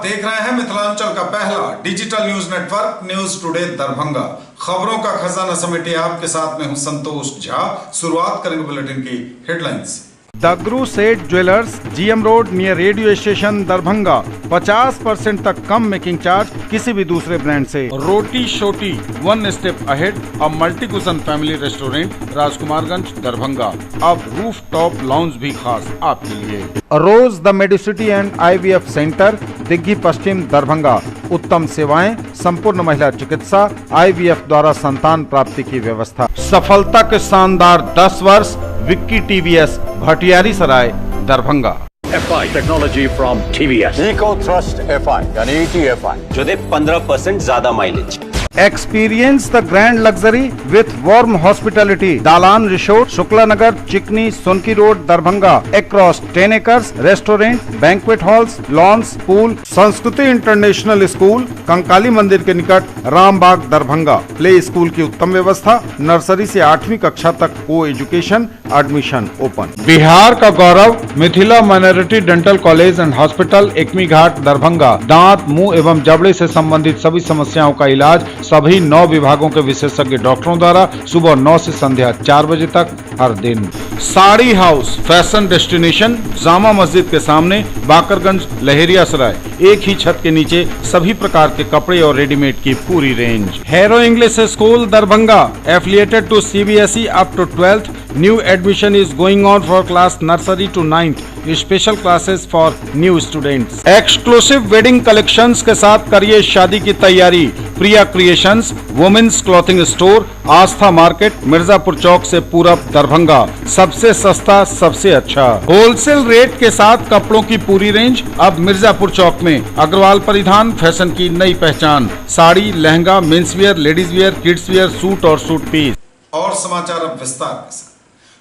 आप देख रहे हैं मिथिलांचल का पहला digital news network news today Darbhanga. खबरों का खजाना समेटे आपके साथ में हूं संतोष झा। शुरुआत करेंगे बुलेटिन की हेडलाइंस। दगरू सेठ jewellers, GM road near radio station Darbhanga. 50% तक कम मेकिंग चार्ज किसी भी दूसरे ब्रांड से। रोटी शोटी, वन स्टेप अहेड, अब multi cuisine family restaurant, Rajkumarganj Darbhanga. अब रूफ टॉप लाउंज भी खास आपके लिए। Rose the medicity and IVF centre, Digghi Paschim Darbhanga. उत्तम सेवाएं, संपूर्ण महिला चिकित्सा, IVF द्वारा संतान प्राप्ति की व्यवस्था। सफलता के शानदार 10 वर्ष। Vicky TVS, Bhatiyari Sarai Darbhanga. FI technology from TVS, eco thrust FI यानी ETFI जो दे 15% ज्यादा mileage. Experience the grand luxury with warm hospitality. Dalaan resort, Shukla Nagar, Chikni, Sonki road, Darbhanga. Across 10 acres, restaurant, banquet halls, lawns, pool, Sanskriti international school, Kankali मंदिर के निकट, रामबाग दरभंगा। प्ले स्कूल की उत्तम व्यवस्था, नर्सरी से 8वीं कक्षा तक को एजुकेशन, एडमिशन ओपन। बिहार का गौरव, Mithila minority dental college and hospital, Ekmi Ghat Darbhanga. दांत, मुंह एवं जबड़े से संबंधित सभी समस्याओं का इलाज सभी 9 विभागों के विशेषज्ञ डॉक्टरों द्वारा सुबह 9 से संध्या 4 बजे तक हर दिन। Sari house, fashion destination, Jama Masjid के सामने, बाकरगंज, लहेरिया सराय। एक ही छत के नीचे सभी प्रकार के कपड़े और रेडीमेड की पूरी range. Harrow English school Darbhanga, affiliated to CBSE up to 12th। New admission is going on for class nursery to 9th। Special classes for new students. Exclusive wedding collections के साथ करिए शादी की तैयारी। Priya creations, women's clothing store, Aastha market, Mirzapur Chowk से पूरब दरभंगा। सबसे सस्ता, सबसे अच्छा होलसेल रेट के साथ कपड़ों की पूरी रेंज अब मिर्जापुर चौक में। अग्रवाल परिधान, फैशन की नई पहचान। Sari, lehenga, men's wear, ladies wear, kids wear, suit और सूट पीस। और समाचार अब विस्तार के साथ।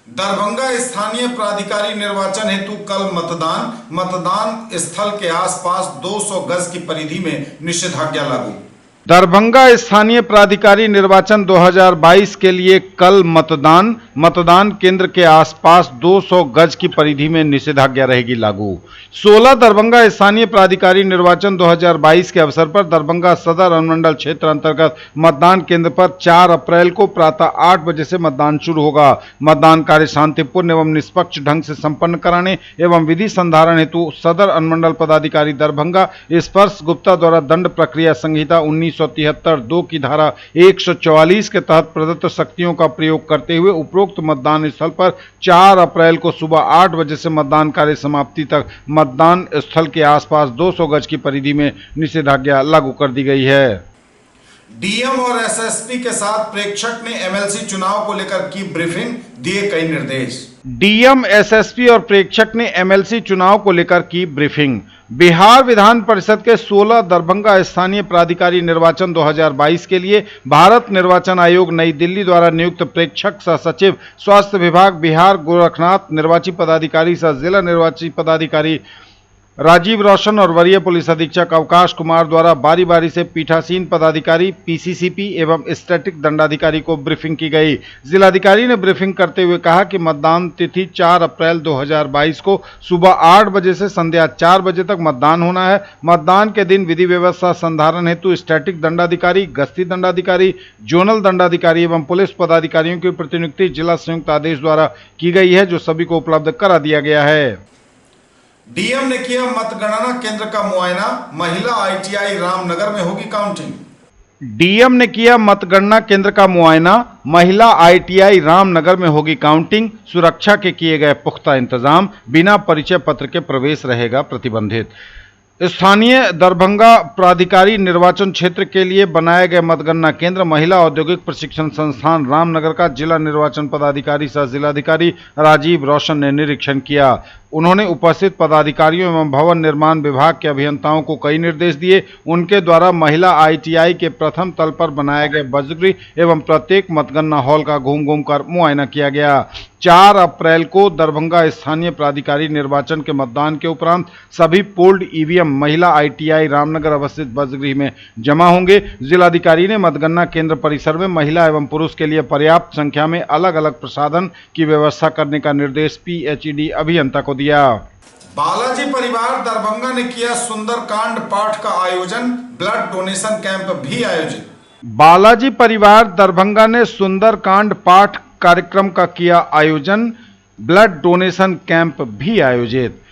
दरभंगा स्थानीय प्राधिकारी निर्वाचन हेतु कल मतदान स्थल के आसपास 200 गज की परिधि में निषेधाज्ञा लागू। दरभंगा स्थानीय प्राधिकारी निर्वाचन 2022 के लिए कल मतदान केंद्र के आसपास 200 गज की परिधि में निषेधाज्ञा रहेगी लागू। 16 दरभंगा स्थानीय प्राधिकारी निर्वाचन 2022 के अवसर पर दरभंगा सदर अनुमंडल क्षेत्र अंतर्गत मतदान केंद्र पर 4 अप्रैल को प्रातः 8 बजे से मतदान शुरू होगा। मतदान कार्य शांतिपूर्ण एवं निष्पक्ष ढंग से संपन्न कराने एवं विधि संधारण हेतु सदर अनुमंडल पदाधिकारी दरभंगा स्पर्श गुप्ता द्वारा दंड प्रक्रिया संहिता 1973(2) की धारा 144 के तहत प्रदत्त शक्तियों का प्रयोग करते हुए उपरोक्त मतदान स्थल पर 4 अप्रैल को सुबह 8 बजे से मतदान कार्य समाप्ति तक मतदान स्थल के आसपास 200 गज की परिधि में निषेधाज्ञा लागू कर दी गई है। DM और SSP के साथ प्रेक्षक ने MLC चुनाव को लेकर की ब्रीफिंग, दिए कई निर्देश। DM, SSP और प्रेक्षक ने MLC चुनाव को लेकर की ब्रीफिंग। बिहार विधान परिषद के 16 दरभंगा स्थानीय प्राधिकारी निर्वाचन 2022 के लिए भारत निर्वाचन आयोग नई दिल्ली द्वारा नियुक्त प्रेक्षक सह सचिव स्वास्थ्य विभाग बिहार गोरखनाथ, निर्वाची पदाधिकारी सह जिला निर्वाची पदाधिकारी राजीव रोशन और वरीय पुलिस अधीक्षक अवकाश कुमार द्वारा बारी बारी से पीठासीन पदाधिकारी, PCCP एवं स्टैटिक दंडाधिकारी को ब्रीफिंग की गई। जिलाधिकारी ने ब्रीफिंग करते हुए कहा कि मतदान तिथि 4 अप्रैल 2022 को सुबह 8 बजे से संध्या 4 बजे तक मतदान होना है। मतदान के दिन विधि व्यवस्था संधारण हेतु स्टैटिक दंडाधिकारी, गश्ती दंडाधिकारी, जोनल दंडाधिकारी एवं पुलिस पदाधिकारियों की प्रतिनियुक्ति जिला संयुक्त आदेश द्वारा की गई है, जो सभी को उपलब्ध करा दिया गया है। DM ने किया मतगणना केंद्र का मुआयना, महिला ITI रामनगर में होगी काउंटिंग। DM ने किया मतगणना केंद्र का मुआयना, महिला ITI रामनगर में होगी काउंटिंग। सुरक्षा के किए गए पुख्ता इंतजाम, बिना परिचय पत्र के प्रवेश रहेगा प्रतिबंधित। स्थानीय दरभंगा प्राधिकारी निर्वाचन क्षेत्र के लिए बनाए गए मतगणना केंद्र महिला औद्योगिक प्रशिक्षण संस्थान रामनगर का जिला निर्वाचन पदाधिकारी सह जिलाधिकारी राजीव रोशन ने निरीक्षण किया। उन्होंने उपस्थित पदाधिकारियों एवं भवन निर्माण विभाग के अभियंताओं को कई निर्देश दिए। उनके द्वारा महिला ITI के प्रथम तल पर बनाए गए बजगृह एवं प्रत्येक मतगणना हॉल का घूम घूम कर मुआयना किया गया। 4 अप्रैल को दरभंगा स्थानीय प्राधिकारी निर्वाचन के मतदान के उपरांत सभी पोल्ड EVM महिला ITI रामनगर अवस्थित बजगृह में जमा होंगे। जिलाधिकारी ने मतगणना केंद्र परिसर में महिला एवं पुरुष के लिए पर्याप्त संख्या में अलग अलग प्रसाधन की व्यवस्था करने का निर्देश PHED अभियंता को दिया। बालाजी परिवार दरभंगा ने किया सुंदरकांड पाठ का आयोजन, ब्लड डोनेशन कैंप भी आयोजित। बालाजी परिवार दरभंगा ने सुंदरकांड पाठ कार्यक्रम का किया आयोजन, ब्लड डोनेशन कैंप भी आयोजित।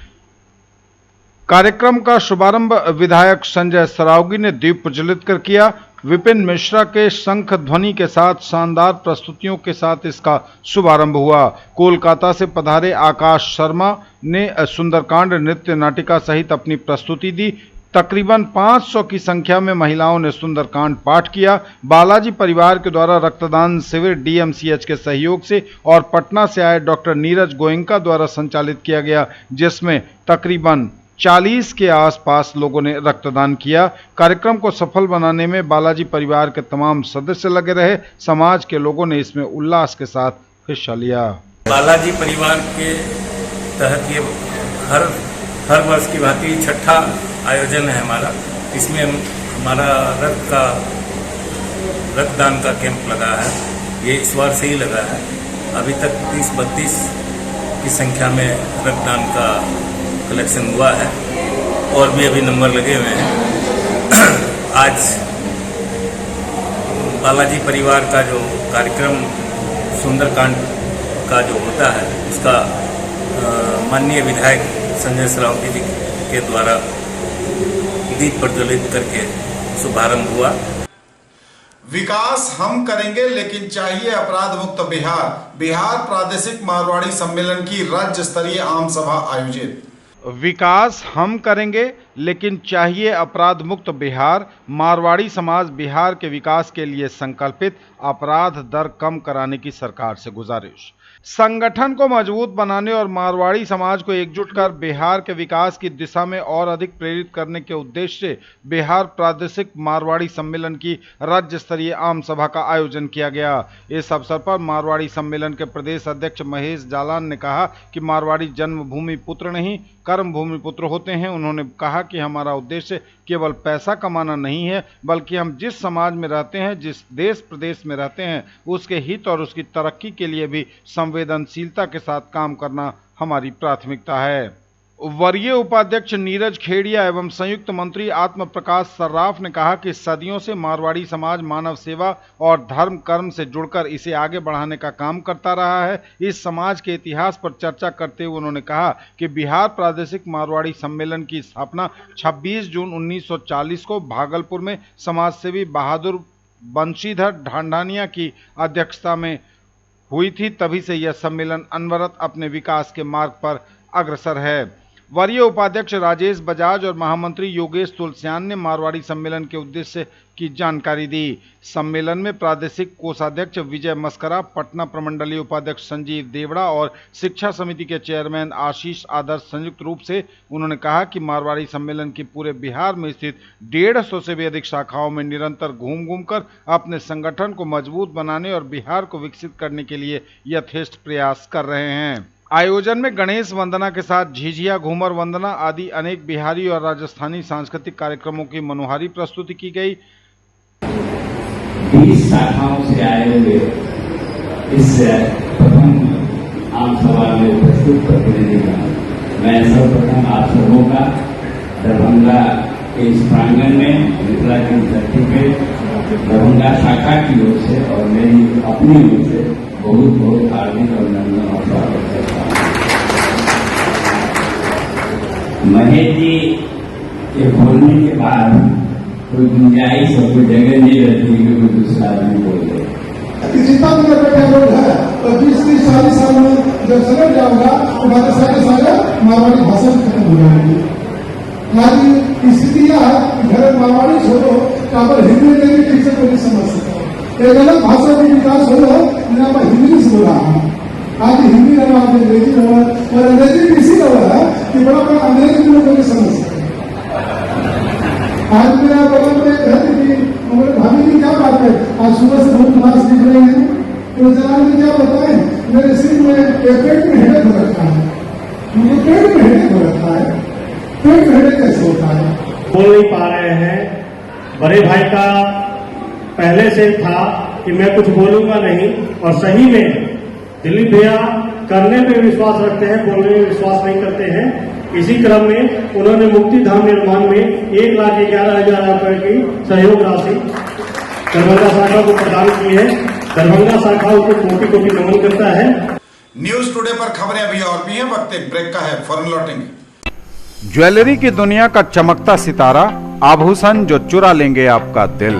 कार्यक्रम का शुभारंभ विधायक संजय सरावगी ने दीप प्रज्वलित कर किया। विपिन मिश्रा के शंख ध्वनि के साथ शानदार प्रस्तुतियों के साथ इसका शुभारंभ हुआ। कोलकाता से पधारे आकाश शर्मा ने सुंदरकांड नृत्य नाटिका सहित अपनी प्रस्तुति दी। तकरीबन 500 की संख्या में महिलाओं ने सुंदरकांड पाठ किया। बालाजी परिवार के द्वारा रक्तदान शिविर डीएमसीएच के सहयोग से और पटना से आए डॉक्टर नीरज गोयनका द्वारा संचालित किया गया, जिसमें तकरीबन 40 के आसपास लोगों ने रक्तदान किया। कार्यक्रम को सफल बनाने में बालाजी परिवार के तमाम सदस्य लगे रहे। समाज के लोगों ने इसमें उल्लास के साथ हिस्सा लिया। बालाजी परिवार के तहत ये हर वर्ष की भांति छठा आयोजन है हमारा। इसमें हमारा रक्तदान का कैंप लगा है। ये इस बार से ही लगा है। अभी तक 30-32 की संख्या में रक्तदान का कलेक्शन हुआ है और भी अभी नंबर लगे हुए हैं। आज बालाजी परिवार का जो कार्यक्रम सुंदरकांड का जो होता है, उसका माननीय विधायक संजय सरावगी जी के द्वारा दीप प्रज्वलित करके शुभारंभ हुआ। विकास हम करेंगे लेकिन चाहिए अपराध मुक्त बिहार। बिहार प्रादेशिक मारवाड़ी सम्मेलन की राज्य स्तरीय आम सभा आयोजित। विकास हम करेंगे लेकिन चाहिए अपराध मुक्त बिहार। मारवाड़ी समाज बिहार के विकास के लिए संकल्पित। अपराध दर कम कराने की सरकार से गुजारिश। संगठन को मजबूत बनाने और मारवाड़ी समाज को एकजुट कर बिहार के विकास की दिशा में और अधिक प्रेरित करने के उद्देश्य से बिहार प्रादेशिक मारवाड़ी सम्मेलन की राज्य स्तरीय आम सभा का आयोजन किया गया। इस अवसर पर मारवाड़ी सम्मेलन के प्रदेश अध्यक्ष महेश जालान ने कहा कि मारवाड़ी जन्मभूमि पुत्र नहीं, कर्म भूमि पुत्र होते हैं। उन्होंने कहा कि हमारा उद्देश्य केवल पैसा कमाना नहीं है, बल्कि हम जिस समाज में रहते हैं, जिस देश प्रदेश में रहते हैं, उसके हित और उसकी तरक्की के लिए भी संवेदनशीलता के साथ काम करना हमारी प्राथमिकता है। वरीय उपाध्यक्ष नीरज खेड़िया एवं संयुक्त मंत्री आत्म प्रकाश सर्राफ ने कहा कि सदियों से मारवाड़ी समाज मानव सेवा और धर्म कर्म से जुड़कर इसे आगे बढ़ाने का काम करता रहा है। इस समाज के इतिहास पर चर्चा करते हुए उन्होंने कहा कि बिहार प्रादेशिक मारवाड़ी सम्मेलन की स्थापना 26 जून 1940 को भागलपुर में समाजसेवी बहादुर बंशीधर ढांढानिया की अध्यक्षता में हुई थी। तभी से यह सम्मेलन अनवरत अपने विकास के मार्ग पर अग्रसर है। वरीय उपाध्यक्ष राजेश बजाज और महामंत्री योगेश तुलसियान ने मारवाड़ी सम्मेलन के उद्देश्य की जानकारी दी। सम्मेलन में प्रादेशिक कोषाध्यक्ष विजय मस्करा, पटना प्रमंडलीय उपाध्यक्ष संजीव देवड़ा और शिक्षा समिति के चेयरमैन आशीष आदर्श संयुक्त रूप से उन्होंने कहा कि मारवाड़ी सम्मेलन की पूरे बिहार में स्थित 150 से भी अधिक शाखाओं में निरंतर घूम कर अपने संगठन को मजबूत बनाने और बिहार को विकसित करने के लिए यथेष्ट प्रयास कर रहे हैं। आयोजन में गणेश वंदना के साथ झिझिया, घूमर वंदना आदि अनेक बिहारी और राजस्थानी सांस्कृतिक कार्यक्रमों की मनोहारी प्रस्तुति की गई। 20 शाखाओं से आए हुए इस प्रथम आम सभा में उपस्थित प्रतिनिधिगण, मैं सर्वप्रथम आप सबों का दरभंगा के इस प्रांगण में मिथिला की धरती पे दरभंगा शाखा की ओर से और मेरी अपनी ओर से बहुत बहुत हार्दिक अभिनंदन और स्वागत करता हूँ। महेश जी के बोलने के बाद कोई गुंजाइश और कोई जगह नहीं रहती कि कोई दूसरा आदमी बोल रहे। जितना भी बैठे लोग हैं तो 20-30-40 साल में जब समझ जाऊंगा तो हमारे सारे मारवाड़ी भाषा खत्म हो जाएगी। हमारी स्थिति यह है, घर मारवाड़ी छोड़ो, काबर हिंदी नहीं ठीक से कोई समझ सकता। एक अलग भाषा का विकास हो रहा है, यहाँ पर हिंदी से बोला है। आज हिंदी रहा, आज अंग्रेजी रहा, और अंग्रेजी भी इसी रहा है कि बड़ा बड़ा अंग्रेजी लोग नहीं समझ सकते। आज मेरा बगल में घर की भाभी जी क्या बात है, आज सुबह से बहुत उदास दिख रहे हैं, तो जरा मुझे क्या बताएं, मेरे सिर में पेट में हेडेक हो रखा है, मुझे पेट में हेडेक हो रखा है। पेट में हेडेक कैसे होता है? बोल नहीं पा रहे हैं। बड़े भाई का पहले से था कि मैं कुछ बोलूंगा नहीं, और सही में दिलीप भैया करने में विश्वास रखते हैं, बोलने में विश्वास नहीं करते हैं। इसी क्रम में उन्होंने मुक्ति धाम निर्माण में 1,11,000 रुपए की सहयोग राशि दरभंगा शाखा को प्रदान की है। दरभंगा शाखा को कोटि नमन करता है। न्यूज टुडे पर खबरें अभी और भी हैं, वक्त एक ब्रेक का है, फौरन लौटेंगे। ज्वेलरी की दुनिया का चमकता सितारा, आभूषण जो चुरा लेंगे आपका दिल।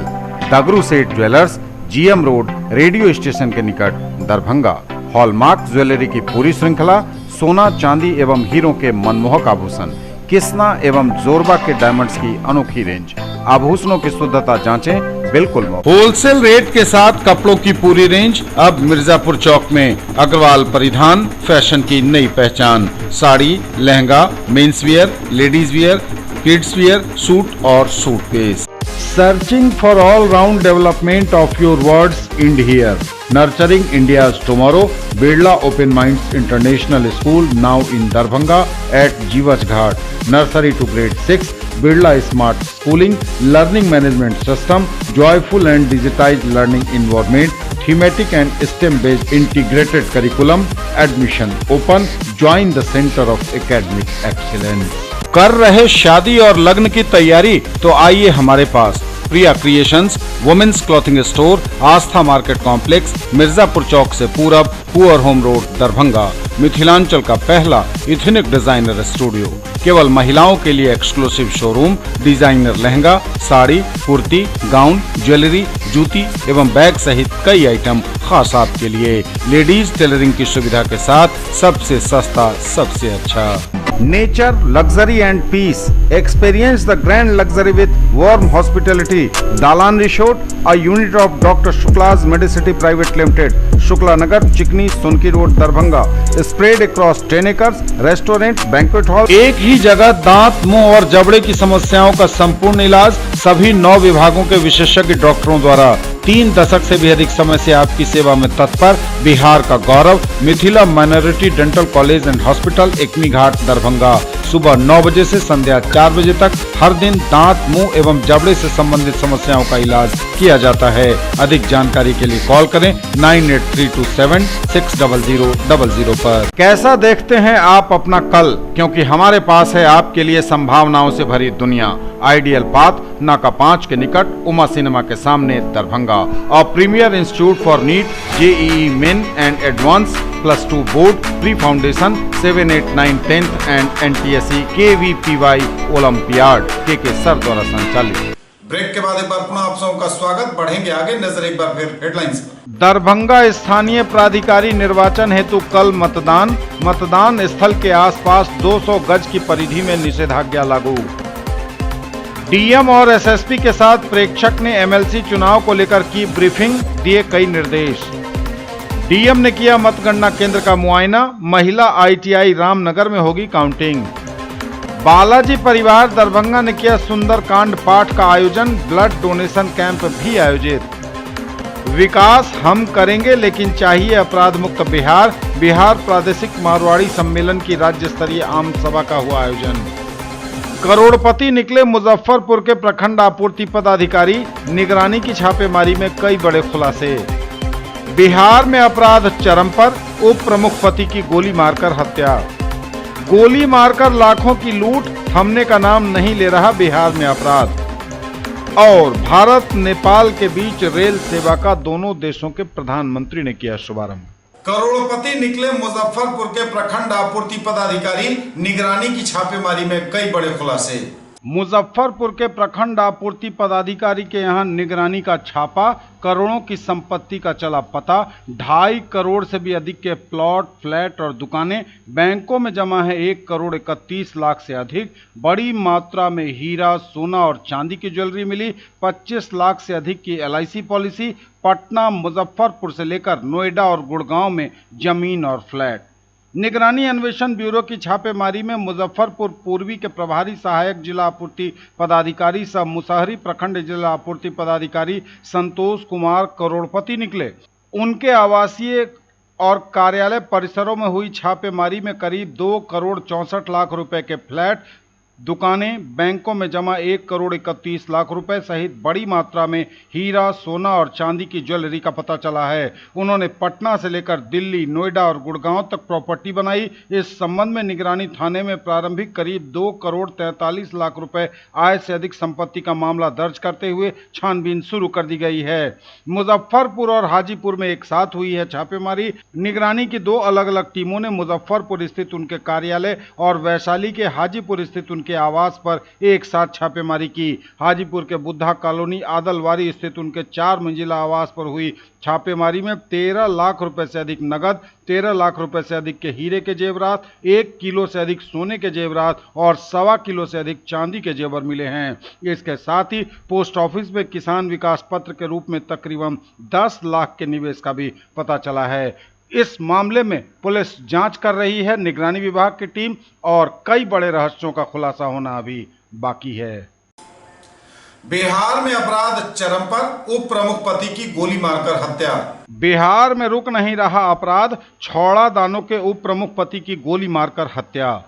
दगरू सेठ jewellers, GM road, radio station के निकट, दरभंगा। हॉलमार्क ज्वेलरी की पूरी श्रृंखला, सोना चांदी एवं हीरों के मनमोहक आभूषण, किस्ना एवं जोरबा के डायमंड्स की अनोखी रेंज। आभूषणों की शुद्धता जांचें, बिल्कुल मुफ्त। होलसेल रेट के साथ कपड़ों की पूरी रेंज अब मिर्जापुर चौक में। अग्रवाल परिधान, फैशन की नई पहचान। Sari, lehenga, men's wear, ladies wear, kids wear, suit और suit piece. Searching for all-round development of your words end here. Nurturing India's tomorrow. Birla Open Minds International School now in Darbhanga at Jiwaj Ghat. Nursery to grade 6. Birla Smart Schooling, Learning Management System, joyful and digitized learning environment, thematic and STEM-based integrated curriculum. Admission open. Join the Center of Academic Excellence. कर रहे शादी और लग्न की तैयारी तो आइए हमारे पास। प्रिया creations, women's clothing store, Aastha market complex, Mirzapur Chowk से पूरब, poor home road, Darbhanga. Mithilanchal का पहला इथनिक डिजाइनर स्टूडियो। केवल महिलाओं के लिए exclusive showroom. Designer lehenga, sari, kurti, gown, jewellery, जूती एवं बैग सहित कई आइटम खास आपके लिए। लेडीज टेलरिंग की सुविधा के साथ सबसे सस्ता, सबसे अच्छा। Nature, luxury and peace. Experience the grand luxury with warm hospitality. Dalan Resort, a unit of Dr. Shukla's Medicity Private Limited, Shukla Nagar, Chikni, Sonki Road, Darbhanga. Spread across 10 acres. Restaurant, banquet hall. एक ही जगह दांत, मुंह और जबड़े की समस्याओं का संपूर्ण इलाज सभी 9 विभागों के विशेषज्ञ डॉक्टरों द्वारा। 3 दशक से भी अधिक समय से आपकी सेवा में तत्पर बिहार का गौरव, Mithila minority dental college and hospital, Ekmi Ghat, Darbhanga. सुबह 9 बजे से संध्या 4 बजे तक हर दिन दांत, मुंह एवं जबड़े से संबंधित समस्याओं का इलाज किया जाता है। अधिक जानकारी के लिए कॉल करें 9832760000 पर। कैसा देखते हैं आप अपना कल, क्योंकि हमारे पास है आपके लिए संभावनाओं से भरी दुनिया। आइडियल पाथ, नाका 5 के निकट, उमा सिनेमा के सामने, दरभंगा। और premier institute for NEET, JEE main and advance, +2 board, pre foundation, 7, 8, 9, 10th and NTSE KVPY olympiad के सर द्वारा संचालित। ब्रेक के बाद एक बार पुनः आप सबका स्वागत। बढ़ेंगे आगे, नजर एक बार फिर हेडलाइंस पर। दरभंगा स्थानीय प्राधिकारी निर्वाचन हेतु कल मतदान। मतदान स्थल के आसपास 200 गज की परिधि में निषेधाज्ञा लागू। डीएम और एसएसपी के साथ प्रेक्षक ने एमएलसी चुनाव को लेकर की ब्रीफिंग, दिए कई निर्देश। डीएम ने किया मतगणना केंद्र का मुआयना। महिला आईटीआई रामनगर में होगी काउंटिंग। बालाजी परिवार दरभंगा ने किया सुंदरकांड पाठ का आयोजन। ब्लड डोनेशन कैंप भी आयोजित। विकास हम करेंगे लेकिन चाहिए अपराध मुक्त बिहार। बिहार प्रादेशिक मारवाड़ी सम्मेलन की राज्य स्तरीय आम सभा का हुआ आयोजन। करोड़पति निकले मुजफ्फरपुर के प्रखंड आपूर्ति पदाधिकारी। निगरानी की छापेमारी में कई बड़े खुलासे। बिहार में अपराध चरम पर, उप प्रमुख पति की गोली मारकर हत्या। गोली मारकर लाखों की लूट, थमने का नाम नहीं ले रहा बिहार में अपराध। और भारत नेपाल के बीच रेल सेवा का दोनों देशों के प्रधानमंत्री ने किया शुभारंभ। करोड़पति निकले मुजफ्फरपुर के प्रखंड आपूर्ति पदाधिकारी। निगरानी की छापेमारी में कई बड़े खुलासे। मुजफ्फरपुर के प्रखंड आपूर्ति पदाधिकारी के यहां निगरानी का छापा। करोड़ों की संपत्ति का चला पता। 2.5 करोड़ से भी अधिक के प्लॉट, फ्लैट और दुकानें। बैंकों में जमा है 1,31 लाख से अधिक। बड़ी मात्रा में हीरा, सोना और चांदी की ज्वेलरी मिली। 25 लाख से अधिक की LIC पॉलिसी। पटना, मुजफ्फरपुर से लेकर नोएडा और गुड़गांव में जमीन और फ्लैट। निगरानी अन्वेषण ब्यूरो की छापेमारी में मुजफ्फरपुर पूर्वी के प्रभारी सहायक जिला आपूर्ति पदाधिकारी सह मुसहरी प्रखंड जिला आपूर्ति पदाधिकारी संतोष कुमार करोड़पति निकले। उनके आवासीय और कार्यालय परिसरों में हुई छापेमारी में करीब 2 करोड़ 64 लाख रुपए के फ्लैट, दुकानें, बैंकों में जमा 1,31,00,000 रुपए सहित बड़ी मात्रा में हीरा, सोना और चांदी की ज्वेलरी का पता चला है। उन्होंने पटना से लेकर दिल्ली, नोएडा और गुड़गांव तक प्रॉपर्टी बनाई। इस संबंध में निगरानी थाने में प्रारंभिक करीब 2,43,00,000 रुपए आय से अधिक संपत्ति का मामला दर्ज करते हुए छानबीन शुरू कर दी गई है। मुजफ्फरपुर और हाजीपुर में एक साथ हुई है छापेमारी। निगरानी की 2 अलग अलग टीमों ने मुजफ्फरपुर स्थित उनके कार्यालय और वैशाली के हाजीपुर स्थित उनके आवास पर एक साथ छापेमारी की। हाजीपुर के बुद्धा कॉलोनी आदलवारी स्थित उनके 4 मंजिला आवास पर हुई छापेमारी में 13 लाख रुपए से अधिक नगद, 13 लाख रुपए से अधिक के हीरे के जेवरात, 1 किलो से अधिक सोने के जेवरात और 1.25 किलो से अधिक चांदी के जेवर मिले हैं। इसके साथ ही पोस्ट ऑफिस में किसान विकास पत्र के रूप में तकरीबन 10 लाख के निवेश का भी पता चला है। इस मामले में पुलिस जांच कर रही है। निगरानी विभाग की टीम और कई बड़े रहस्यों का खुलासा होना अभी बाकी है। बिहार में अपराध चरम पर, उप प्रमुख पति की गोली मारकर हत्या। बिहार में रुक नहीं रहा अपराध, छौड़ा दानों के उप प्रमुख पति की गोली मारकर हत्या।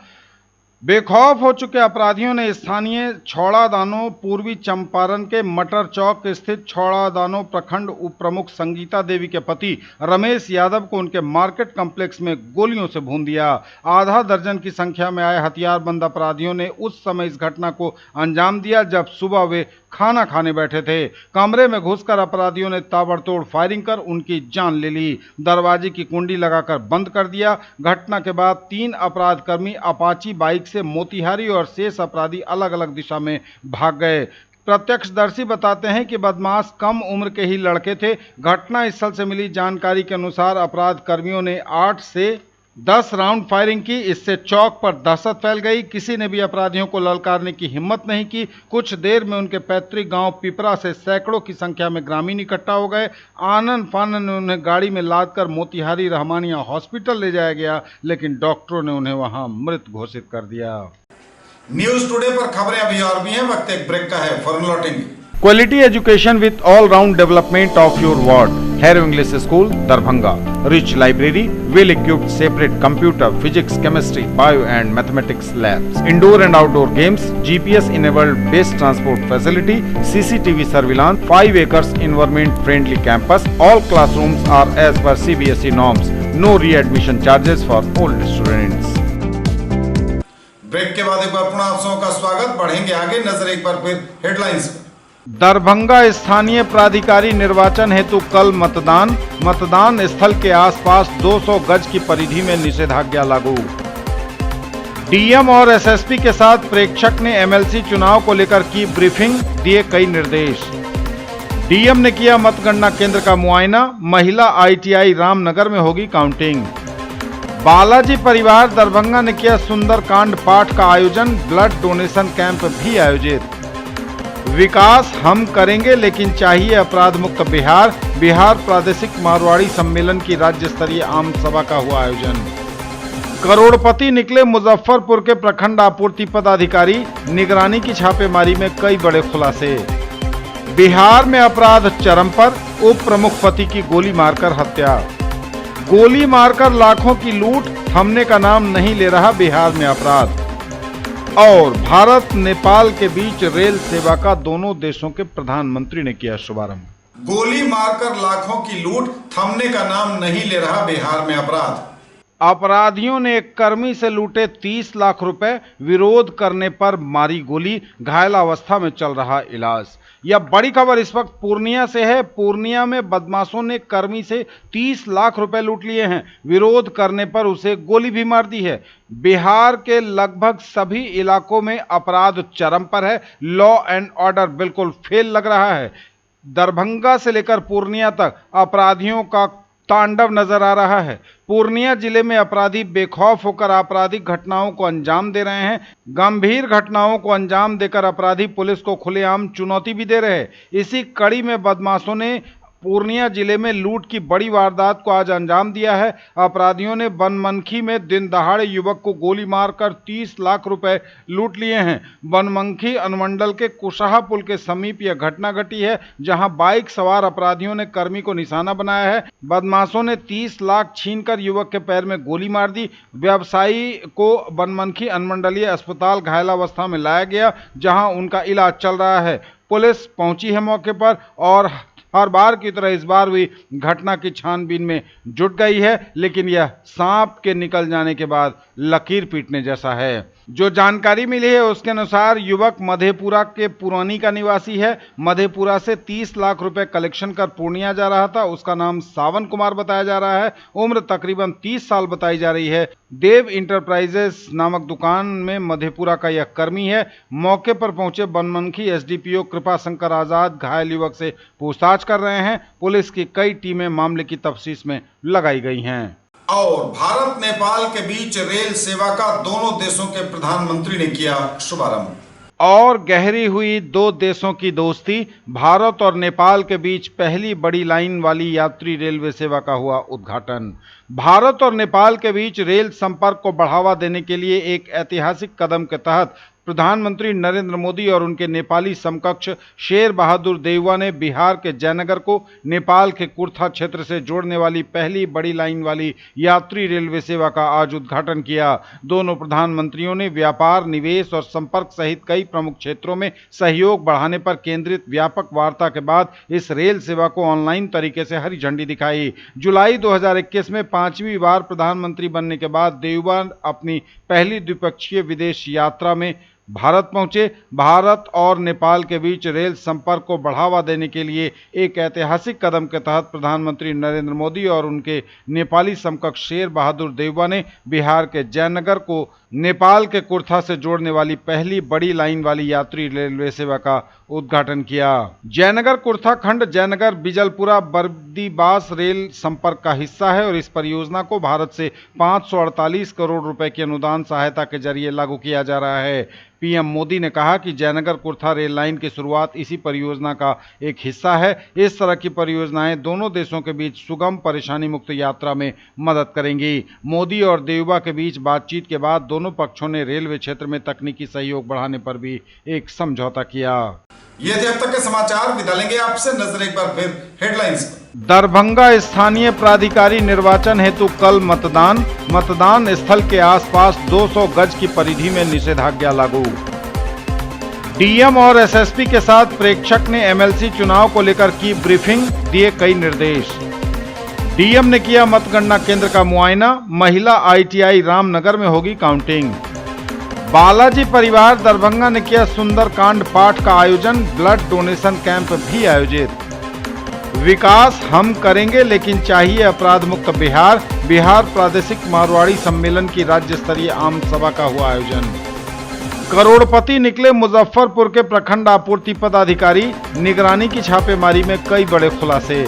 बेखौफ हो चुके अपराधियों ने स्थानीय छौड़ा दानो पूर्वी चंपारण के मटर चौक स्थित छौड़ा दानो प्रखंड उप प्रमुख संगीता देवी के पति रमेश यादव को उनके मार्केट कॉम्प्लेक्स में गोलियों से भून दिया। आधा दर्जन की संख्या में आए हथियारबंद अपराधियों ने उस समय इस घटना को अंजाम दिया जब सुबह वे खाना खाने बैठे थे। कमरे में घुसकर अपराधियों ने ताबड़तोड़ फायरिंग कर उनकी जान ले ली। दरवाजे की कुंडी लगाकर बंद कर दिया। घटना के बाद 3 अपराधकर्मी अपाची बाइक से मोतिहारी और शेष अपराधी अलग अलग दिशा में भाग गए। प्रत्यक्षदर्शी बताते हैं कि बदमाश कम उम्र के ही लड़के थे। घटना स्थल से मिली जानकारी के अनुसार अपराध कर्मियों ने 8 से 10 राउंड फायरिंग की। इससे चौक पर दहशत फैल गई। किसी ने भी अपराधियों को ललकारने की हिम्मत नहीं की। कुछ देर में उनके पैतृक गांव पिपरा से सैकड़ों की संख्या में ग्रामीण इकट्ठा हो गए। आनन फानन में उन्हें गाड़ी में लादकर मोतिहारी रहमानिया हॉस्पिटल ले जाया गया, लेकिन डॉक्टरों ने उन्हें वहां मृत घोषित कर दिया। न्यूज टुडे पर खबरें अभी और भी हैं, वक्त एक ब्रेक का है, फौरन लौटेंगे। Quality education with all-round development of your ward. Harrow English School, Darbhanga. Rich library, well-equipped separate computer, physics, chemistry, bio and mathematics labs. Indoor and outdoor games, GPS-enabled base transport facility, CCTV surveillance, 5 acres environment-friendly campus. All classrooms are as per CBSE norms. No readmission charges for all students. Break के बाद एक बार पुनः आप सबका स्वागत। बढ़ेंगे आगे, नजर एक बार फिर हेडलाइंस पर। दरभंगा स्थानीय प्राधिकारी निर्वाचन हेतु कल मतदान। मतदान स्थल के आसपास 200 गज की परिधि में निषेधाज्ञा लागू। डीएम और एसएसपी के साथ प्रेक्षक ने एमएलसी चुनाव को लेकर की ब्रीफिंग, दिए कई निर्देश। डीएम ने किया मतगणना केंद्र का मुआयना। महिला आईटीआई रामनगर में होगी काउंटिंग। बालाजी परिवार दरभंगा ने किया सुंदरकांड पाठ का आयोजन। ब्लड डोनेशन कैंप भी आयोजित। विकास हम करेंगे लेकिन चाहिए अपराध मुक्त बिहार। बिहार प्रादेशिक मारवाड़ी सम्मेलन की राज्य स्तरीय आम सभा का हुआ आयोजन। करोड़पति निकले मुजफ्फरपुर के प्रखंड आपूर्ति पदाधिकारी। निगरानी की छापेमारी में कई बड़े खुलासे। बिहार में अपराध चरम पर, उप प्रमुख पति की गोली मारकर हत्या। गोली मारकर लाखों की लूट, थमने का नाम नहीं ले रहा बिहार में अपराध। और भारत नेपाल के बीच रेल सेवा का दोनों देशों के प्रधानमंत्री ने किया शुभारंभ। गोली मारकर लाखों की लूट, थमने का नाम नहीं ले रहा बिहार में अपराध। अपराधियों ने एक कर्मी से लूटे 30 लाख रुपए। विरोध करने पर मारी गोली, घायल अवस्था में चल रहा इलाज। यह बड़ी खबर इस वक्त पूर्णिया से है। पूर्णिया में बदमाशों ने कर्मी से 30 लाख रुपए लूट लिए हैं। विरोध करने पर उसे गोली भी मार दी है। बिहार के लगभग सभी इलाकों में अपराध चरम पर है। लॉ एंड ऑर्डर बिल्कुल फेल लग रहा है। दरभंगा से लेकर पूर्णिया तक अपराधियों का तांडव नजर आ रहा है। पूर्णिया जिले में अपराधी बेखौफ होकर आपराधिक घटनाओं को अंजाम दे रहे हैं। गंभीर घटनाओं को अंजाम देकर अपराधी पुलिस को खुलेआम चुनौती भी दे रहे हैं। इसी कड़ी में बदमाशों ने पूर्णिया जिले में लूट की बड़ी वारदात को आज अंजाम दिया है। अपराधियों ने बनमनखी में दिन दहाड़े युवक को गोली मारकर 30 लाख रुपए लूट लिए हैं। बनमनखी अनुमंडल के कुशाहा पुल के समीप यह घटना घटी है, जहां बाइक सवार अपराधियों ने कर्मी को निशाना बनाया है। बदमाशों ने 30 लाख छीनकर युवक के पैर में गोली मार दी। व्यवसायी को बनमनखी अनुमंडलीय अस्पताल घायलावस्था में लाया गया, जहां उनका इलाज चल रहा है। पुलिस पहुंची है मौके पर और हर बार की तरह इस बार भी घटना की छानबीन में जुट गई है, लेकिन यह सांप के निकल जाने के बाद लकीर पीटने जैसा है। जो जानकारी मिली है उसके अनुसार युवक मधेपुरा के पुरानी का निवासी है। मधेपुरा से 30 लाख रुपए कलेक्शन कर पूर्णिया जा रहा था। उसका नाम सावन कुमार बताया जा रहा है। उम्र तकरीबन 30 साल बताई जा रही है। देव इंटरप्राइजेस नामक दुकान में मधेपुरा का यह कर्मी है। मौके पर पहुंचे बनमनखी एसडीपीओ कृपा शंकर आजाद घायल युवक से पूछताछ कर रहे हैं। पुलिस की कई टीमें मामले की तफ्तीश में लगाई गई हैं। और भारत नेपाल के बीच रेल सेवा का दोनों देशों के प्रधानमंत्री ने किया शुभारंभ। और गहरी हुई दो देशों की दोस्ती। भारत और नेपाल के बीच पहली बड़ी लाइन वाली यात्री रेलवे सेवा का हुआ उद्घाटन। भारत और नेपाल के बीच रेल संपर्क को बढ़ावा देने के लिए एक ऐतिहासिक कदम के तहत प्रधानमंत्री नरेंद्र मोदी और उनके नेपाली समकक्ष शेर बहादुर देउवा ने बिहार के जयनगर को नेपाल के कुर्था क्षेत्र से जोड़ने वाली पहली बड़ी लाइन वाली यात्री रेलवे सेवा का आज उद्घाटन किया। दोनों प्रधानमंत्रियों ने व्यापार, निवेश और संपर्क सहित कई प्रमुख क्षेत्रों में सहयोग बढ़ाने पर केंद्रित व्यापक वार्ता के बाद इस रेल सेवा को ऑनलाइन तरीके से हरी झंडी दिखाई। जुलाई 2021 में 5वीं बार प्रधानमंत्री बनने के बाद देउवा अपनी पहली द्विपक्षीय विदेश यात्रा में भारत पहुंचे। भारत और नेपाल के बीच रेल संपर्क को बढ़ावा देने के लिए एक ऐतिहासिक कदम के तहत प्रधानमंत्री नरेंद्र मोदी और उनके नेपाली समकक्ष शेर बहादुर देउवा ने बिहार के जयनगर को नेपाल के कुर्था से जोड़ने वाली पहली बड़ी लाइन वाली यात्री रेलवे सेवा का उद्घाटन किया। जयनगर कुर्था खंड जयनगर बिजलपुरा बर्दीबास रेल संपर्क का हिस्सा है और इस परियोजना को भारत से 548 करोड़ रुपए की अनुदान सहायता के जरिए लागू किया जा रहा है। पीएम मोदी ने कहा कि जयनगर कुर्था रेल लाइन की शुरुआत इसी परियोजना का एक हिस्सा है। इस तरह की परियोजनाएं दोनों देशों के बीच सुगम, परेशानी मुक्त यात्रा में मदद करेंगी। मोदी और देउवा के बीच बातचीत के बाद दोनों पक्षों ने रेलवे क्षेत्र में तकनीकी सहयोग बढ़ाने पर भी एक समझौता किया। ये थे अब तक के समाचार। विदा लेंगे आपसे। नजर एक बार फिर हेडलाइंस पर। दरभंगा स्थानीय प्राधिकारी निर्वाचन हेतु कल मतदान स्थल के आसपास 200 गज की परिधि में निषेधाज्ञा लागू। डीएम और एसएसपी के साथ प्रेक्षक ने एमएलसी चुनाव को लेकर की ब्रीफिंग, दिए कई निर्देश। डीएम ने किया मतगणना केंद्र का मुआयना। महिला आईटीआई रामनगर में होगी काउंटिंग। बालाजी परिवार दरभंगा ने किया सुंदरकांड पाठ का आयोजन। ब्लड डोनेशन कैंप भी आयोजित। विकास हम करेंगे लेकिन चाहिए अपराध मुक्त बिहार। बिहार प्रादेशिक मारवाड़ी सम्मेलन की राज्य स्तरीय आम सभा का हुआ आयोजन। करोड़पति निकले मुजफ्फरपुर के प्रखंड आपूर्ति पदाधिकारी। निगरानी की छापेमारी में कई बड़े खुलासे।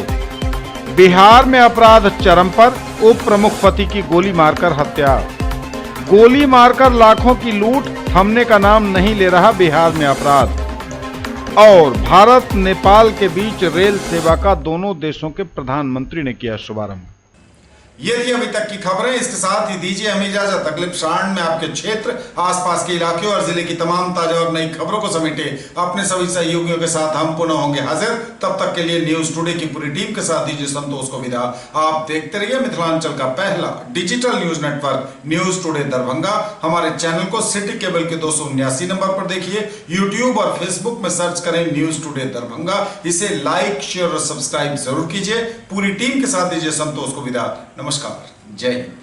बिहार में अपराध चरम पर। उप प्रमुख पति की गोली मारकर हत्या। गोली मारकर लाखों की लूट, थमने का नाम नहीं ले रहा बिहार में अपराध। और भारत नेपाल के बीच रेल सेवा का दोनों देशों के प्रधानमंत्री ने किया शुभारंभ। ये थी अभी तक की खबरें। इसके साथ ही दीजिए हमें इजाजत। अगले क्षण में आपके क्षेत्र, आसपास के इलाके और जिले की तमाम ताजा और नई खबरों को समेटे अपने सभी सहयोगियों के साथ हम पुनः होंगे हाजिर। तब तक के लिए न्यूज टुडे की पूरी टीम के साथ दीजिए संतोष को विदा। आप देखते रहिए मिथिलांचल का पहला digital news network news today Darbhanga. हमारे चैनल को सिटी केबल के 279 नंबर पर देखिए। यूट्यूब और फेसबुक में सर्च करें न्यूज टुडे दरभंगा। इसे लाइक, शेयर और सब्सक्राइब जरूर कीजिए। पूरी टीम के साथ दीजिए संतोष को विदा। नमस्कार, जय हिंद।